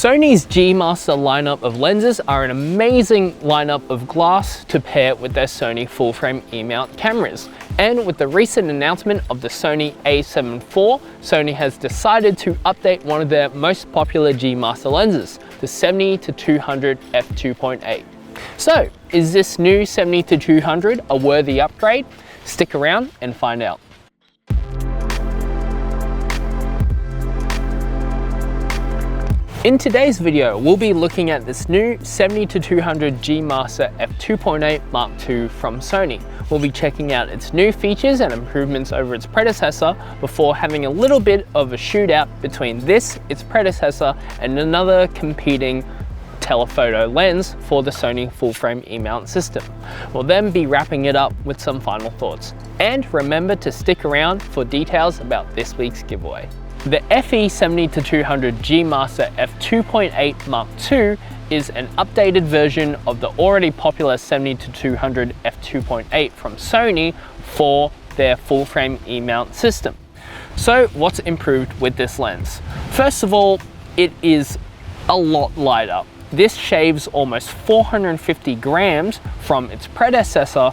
Sony's G Master lineup of lenses are an amazing lineup of glass to pair with their Sony full-frame E-mount cameras. And with the recent announcement of the Sony A7 IV, Sony has decided to update one of their most popular G Master lenses, the 70-200 F2.8. So, is this new 70-200 a worthy upgrade? Stick around and find out. In today's video, we'll be looking at this new 70-200 G Master F2.8 Mark II from Sony. We'll be checking out its new features and improvements over its predecessor before having a little bit of a shootout between this, its predecessor, and another competing telephoto lens for the Sony full-frame E-mount system. We'll then be wrapping it up with some final thoughts. And remember to stick around for details about this week's giveaway. The FE 70-200 G Master F2.8 Mark II is an updated version of the already popular 70-200 F2.8 from Sony for their full-frame E-mount system. So what's improved with this lens? First of all, it is a lot lighter. This shaves almost 450 grams from its predecessor,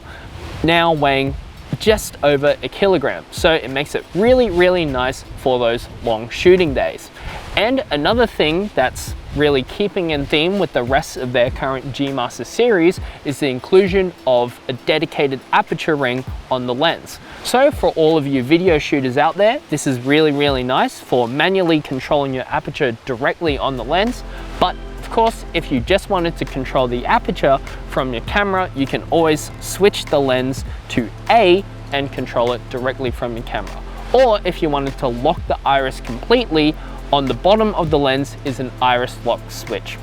now weighing just over a kilogram. So it makes it really nice for those long shooting days. And another thing that's really keeping in theme with the rest of their current G Master series is the inclusion of a dedicated aperture ring on the lens. So for all of you video shooters out there, this is really nice for manually controlling your aperture directly on the lens. But of course, if you just wanted to control the aperture from your camera, you can always switch the lens to A and control it directly from your camera. Or if you wanted to lock the iris completely, on the bottom of the lens is an iris lock switch.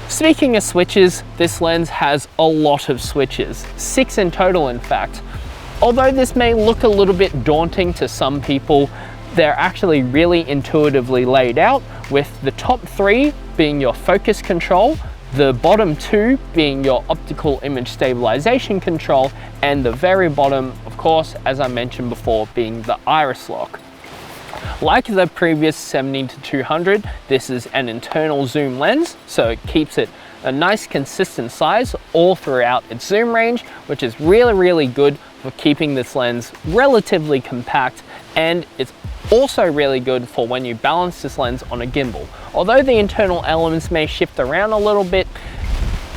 Speaking of switches, this lens has a lot of switches, 6 in total in fact. Although this may look a little bit daunting to some people, they're actually really intuitively laid out, with the top 3 being your focus control, the bottom 2 being your optical image stabilization control, and the very bottom, of course, as I mentioned before, being the iris lock. Like the previous 70-200, this is an internal zoom lens, so it keeps it a nice consistent size all throughout its zoom range, which is really good for keeping this lens relatively compact, and it's also really good for when you balance this lens on a gimbal. Although the internal elements may shift around a little bit,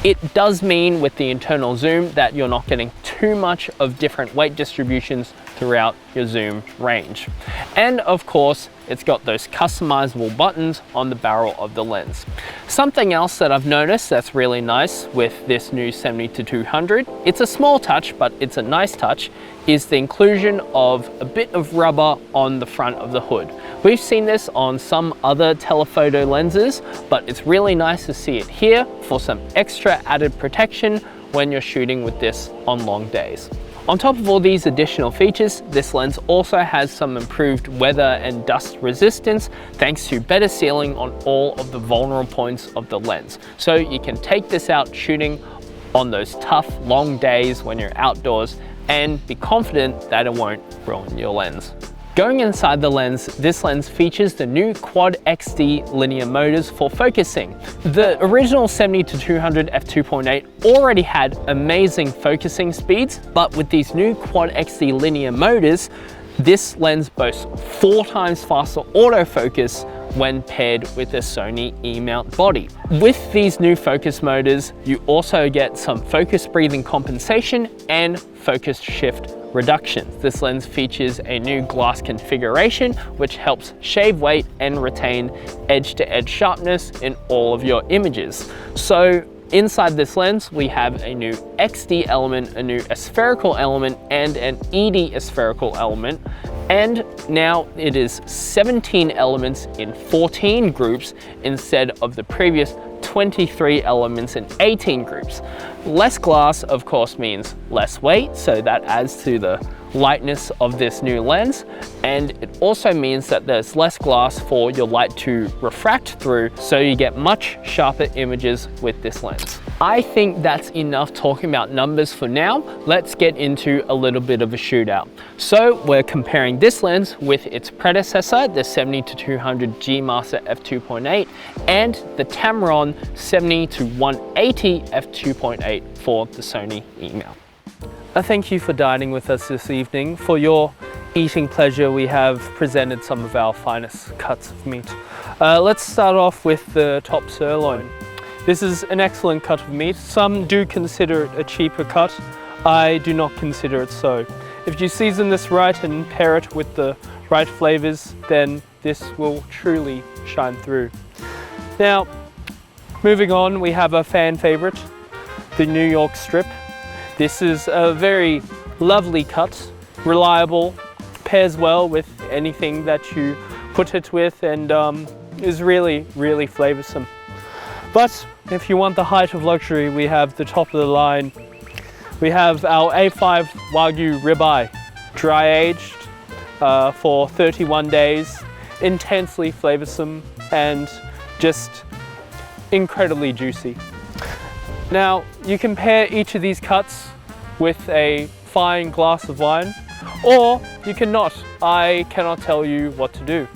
it does mean with the internal zoom that you're not getting too much of different weight distributions throughout your zoom range. And of course, it's got those customizable buttons on the barrel of the lens. Something else that I've noticed that's really nice with this new 70-200, it's a small touch, but it's a nice touch, is the inclusion of a bit of rubber on the front of the hood. We've seen this on some other telephoto lenses, but it's really nice to see it here for some extra added protection when you're shooting with this on long days. On top of all these additional features, this lens also has some improved weather and dust resistance thanks to better sealing on all of the vulnerable points of the lens. So you can take this out shooting on those tough long days when you're outdoors and be confident that it won't ruin your lens. Going inside the lens, this lens features the new Quad XD linear motors for focusing. The original 70-200 F2.8 already had amazing focusing speeds, but with these new Quad XD linear motors, this lens boasts 4 times faster autofocus when paired with a Sony E-mount body. With these new focus motors, you also get some focus breathing compensation and focus shift reduction. This lens features a new glass configuration which helps shave weight and retain edge-to-edge sharpness in all of your images. So inside this lens, we have a new XD element, a new aspherical element, and an ED aspherical element. And now it is 17 elements in 14 groups instead of the previous 23 elements in 18 groups. Less glass, of course, means less weight, so that adds to the lightness of this new lens, and it also means that there's less glass for your light to refract through, so you get much sharper images with this lens. I think that's enough talking about numbers for now. Let's get into a little bit of a shootout. So we're comparing this lens with its predecessor, the 70-200 G Master F2.8 and the Tamron 70-180 F2.8 for the Sony E-mount. Thank you for dining with us this evening. For your eating pleasure, we have presented some of our finest cuts of meat. Let's start off with the top sirloin. This is an excellent cut of meat. Some do consider it a cheaper cut. I do not consider it so. If you season this right and pair it with the right flavors, then this will truly shine through. Now, moving on, we have a fan favorite, the New York strip. This is a very lovely cut, reliable, pairs well with anything that you put it with, and is really, really flavorsome. But if you want the height of luxury, we have the top of the line. We have our A5 Wagyu ribeye, dry aged for 31 days, intensely flavorsome and just incredibly juicy. Now, you can pair each of these cuts with a fine glass of wine, or you cannot. I cannot tell you what to do.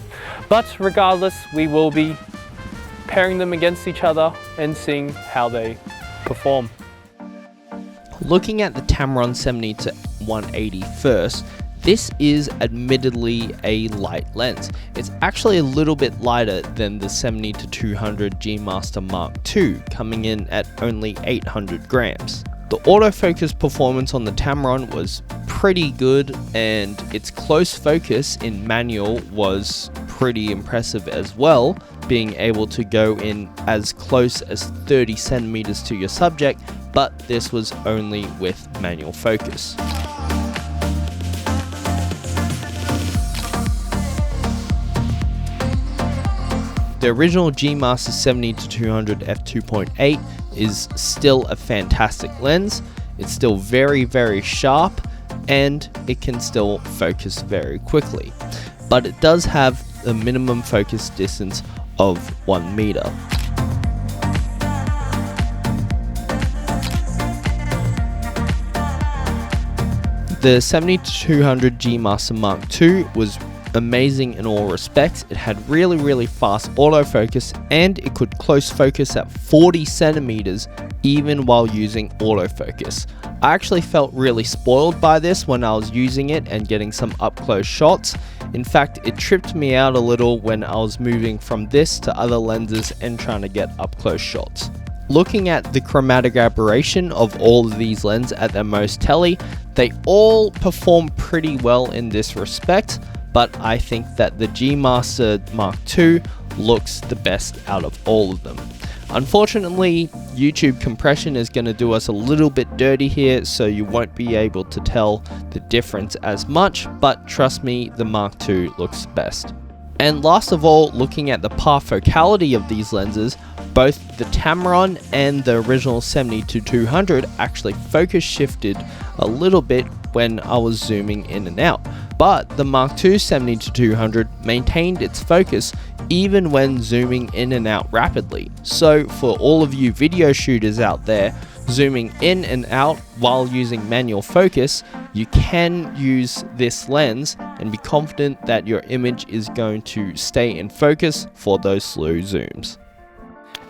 But regardless, we will be pairing them against each other and seeing how they perform. Looking at the Tamron 70-180 first, this is admittedly a light lens. It's actually a little bit lighter than the 70-200 G Master Mark II, coming in at only 800 grams. The autofocus performance on the Tamron was pretty good, and its close focus in manual was pretty impressive as well, being able to go in as close as 30 centimeters to your subject, but this was only with manual focus. The original G Master 70-200 F2.8 is still a fantastic lens. It's still very, very sharp, and it can still focus very quickly. But it does have a minimum focus distance of 1 meter. The 70-200 G Master Mark II was amazing in all respects. It had really, really fast autofocus, and it could close focus at 40 centimeters even while using autofocus. I actually felt really spoiled by this when I was using it and getting some up close shots. In fact, it tripped me out a little when I was moving from this to other lenses and trying to get up close shots. Looking at the chromatic aberration of all of these lenses at their most telly, they all perform pretty well in this respect, but I think that the G Master Mark II looks the best out of all of them. Unfortunately, YouTube compression is going to do us a little bit dirty here, so you won't be able to tell the difference as much, but trust me, the Mark II looks best. And last of all, looking at the parfocality of these lenses, both the Tamron and the original 70-200 actually focus shifted a little bit when I was zooming in and out, but the Mark II 70-200 maintained its focus even when zooming in and out rapidly. So for all of you video shooters out there, zooming in and out while using manual focus, you can use this lens and be confident that your image is going to stay in focus for those slow zooms.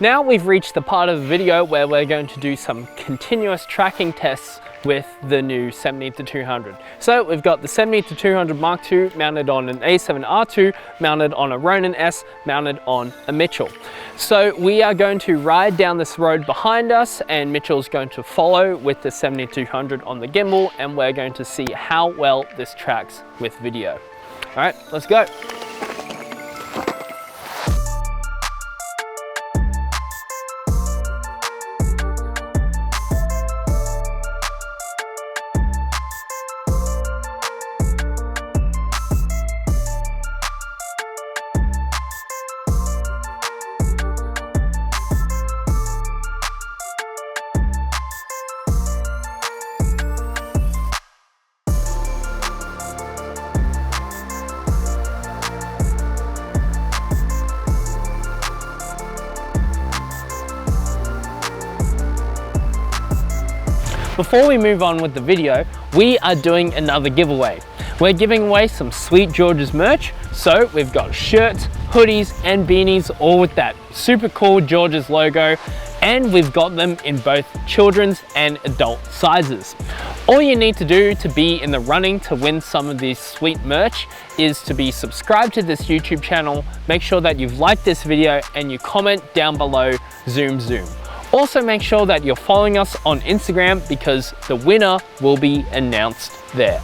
Now we've reached the part of the video where we're going to do some continuous tracking tests with the new 70-200. So we've got the 70-200 Mark II mounted on an A7R2, mounted on a Ronin S, mounted on a Mitchell. So we are going to ride down this road behind us, and Mitchell's going to follow with the 70-200 on the gimbal, and we're going to see how well this tracks with video. All right, let's go. Before we move on with the video, we are doing another giveaway. We're giving away some sweet George's merch. So we've got shirts, hoodies, and beanies, all with that super cool George's logo. And we've got them in both children's and adult sizes. All you need to do to be in the running to win some of these sweet merch is to be subscribed to this YouTube channel, make sure that you've liked this video, and you comment down below zoom. Also make sure that you're following us on Instagram because the winner will be announced there.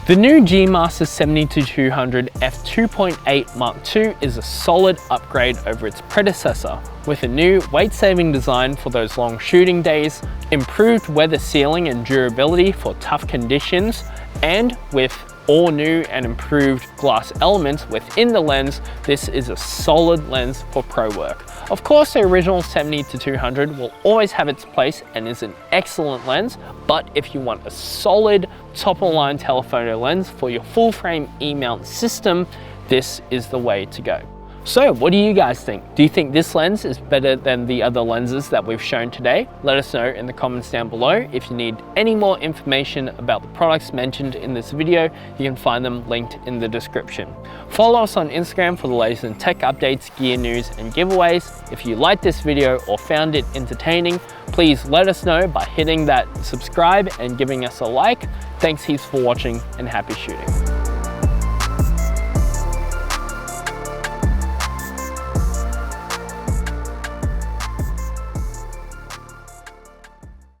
The new G Master 70-200 F2.8 Mark II is a solid upgrade over its predecessor, with a new weight-saving design for those long shooting days, improved weather sealing and durability for tough conditions, and with all new and improved glass elements within the lens, this is a solid lens for pro work. Of course, the original 70-200 will always have its place and is an excellent lens, but if you want a solid top-of-the-line telephoto lens for your full-frame E-mount system, this is the way to go. So what do you guys think? Do you think this lens is better than the other lenses that we've shown today? Let us know in the comments down below. If you need any more information about the products mentioned in this video, you can find them linked in the description. Follow us on Instagram for the latest in tech updates, gear news, and giveaways. If you liked this video or found it entertaining, please let us know by hitting that subscribe and giving us a like. Thanks heaps for watching, and happy shooting.